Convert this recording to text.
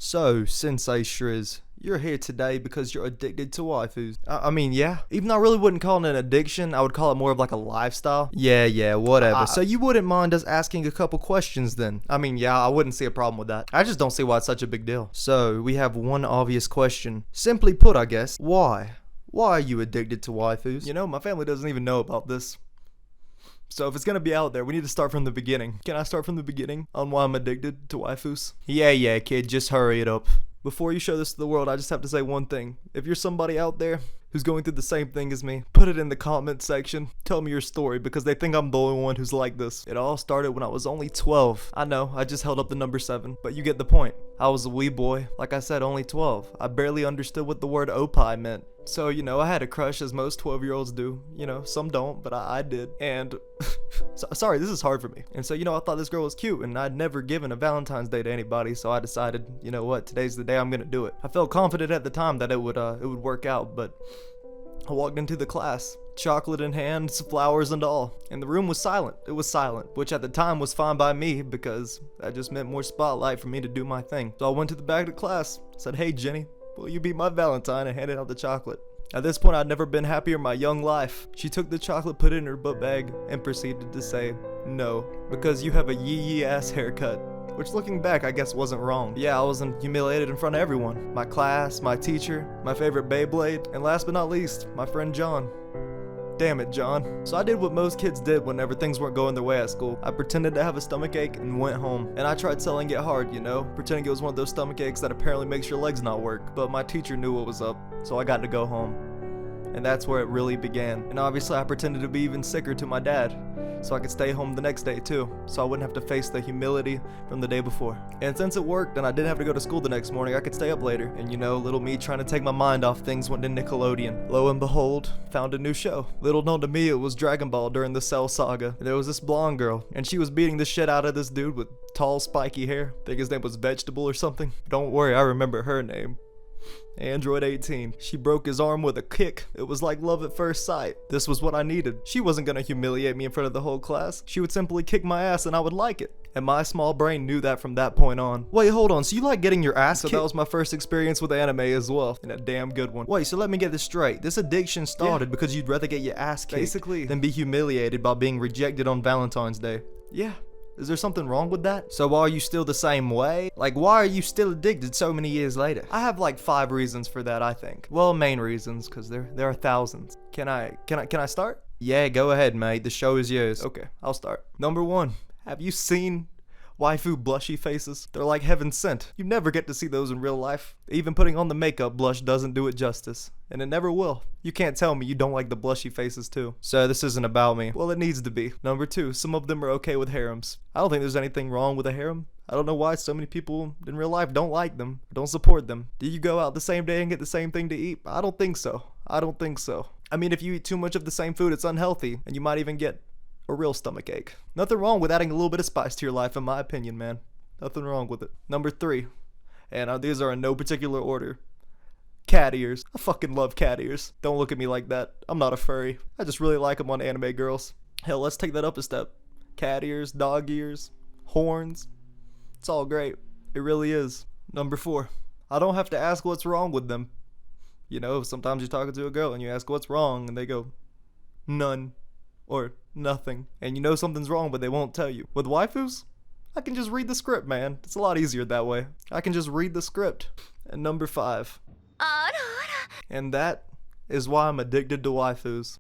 So, Sensei Shriz, you're here today because you're addicted to waifus. I mean, yeah. Even though I really wouldn't call it an addiction, I would call it more of like a lifestyle. Yeah, whatever. So you wouldn't mind us asking a couple questions then? I mean, yeah, I wouldn't see a problem with that. I just don't see why it's such a big deal. So, we have one obvious question. Simply put, I guess, why? Why are you addicted to waifus? You know, my family doesn't even know about this. So if it's gonna be out there, we need to start from the beginning. Can I start from the beginning on why I'm addicted to waifus? Yeah, kid, just hurry it up. Before you show this to the world, I just have to say one thing. If you're somebody out there who's going through the same thing as me, put it in the comment section. Tell me your story because they think I'm the only one who's like this. It all started when I was only 12. I know, I just held up the number 7, but you get the point. I was a wee boy, like I said, only 12. I barely understood what the word opai meant. So, you know, I had a crush as most 12-year-olds do. You know, some don't, but I did. And, sorry, this is hard for me. And so, you know, I thought this girl was cute, and I'd never given a Valentine's Day to anybody, so I decided, you know what, today's the day I'm gonna do it. I felt confident at the time that it would work out, but I walked into the class, chocolate in hand, flowers and all, and the room was silent. It was silent, which at the time was fine by me because that just meant more spotlight for me to do my thing. So I went to the back of the class, said, "Hey Jenny, will you be my Valentine?" and handed out the chocolate. At this point, I'd never been happier in my young life. She took the chocolate, put it in her book bag, and proceeded to say, "No, because you have a yee ass haircut." Which, looking back, I guess wasn't wrong. Yeah, I wasn't humiliated in front of everyone. My class, my teacher, my favorite Beyblade, and last but not least, my friend John. Damn it, John. So I did what most kids did whenever things weren't going their way at school. I pretended to have a stomach ache and went home. And I tried selling it hard, you know, pretending it was one of those stomach aches that apparently makes your legs not work. But my teacher knew what was up, so I got to go home. And that's where it really began. And obviously I pretended to be even sicker to my dad, so I could stay home the next day too, so I wouldn't have to face the humility from the day before. And since it worked and I didn't have to go to school the next morning, I could stay up later. And you know, little me trying to take my mind off things went to Nickelodeon. Lo and behold, found a new show. Little known to me, it was Dragon Ball during the Cell Saga. And there was this blonde girl, and she was beating the shit out of this dude with tall spiky hair. I think his name was Vegetable or something. Don't worry, I remember her name. Android 18. She broke his arm with a kick. It was like love at first sight. This was what I needed. She wasn't gonna humiliate me in front of the whole class. She would simply kick my ass and I would like it. And my small brain knew that from that point on. Wait, hold on, so you like getting your ass kicked? So that was my first experience with anime as well, and a damn good one. Wait, so let me get this straight. This addiction started because you'd rather get your ass kicked basically than be humiliated by being rejected on Valentine's Day. Yeah. Is there something wrong with that? So why are you still the same way? Like, why are you still addicted so many years later? I have like 5 reasons for that, I think. Well, main reasons, because there are thousands. Can I start? Yeah, go ahead, mate. The show is yours. Okay, I'll start. Number 1, have you seen waifu blushy faces? They're like heaven sent. You never get to see those in real life. Even putting on the makeup blush doesn't do it justice. And it never will. You can't tell me you don't like the blushy faces too. So this isn't about me. Well, it needs to be. Number 2, some of them are okay with harems. I don't think there's anything wrong with a harem. I don't know why so many people in real life don't like them, don't support them. Do you go out the same day and get the same thing to eat? I don't think so. I mean, if you eat too much of the same food, it's unhealthy, and you might even get a real stomach ache. Nothing wrong with adding a little bit of spice to your life, in my opinion, man. Nothing wrong with it. Number 3, and these are in no particular order. Cat ears. I fucking love cat ears. Don't look at me like that. I'm not a furry. I just really like them on anime girls. Hell, let's take that up a step. Cat ears, dog ears, horns. It's all great. It really is. Number 4, I don't have to ask what's wrong with them. You know, sometimes you're talking to a girl and you ask what's wrong and they go, none. Or nothing. And you know something's wrong, but they won't tell you. With waifus, I can just read the script, man. It's a lot easier that way. I can just read the script. And number 5. And that is why I'm addicted to waifus.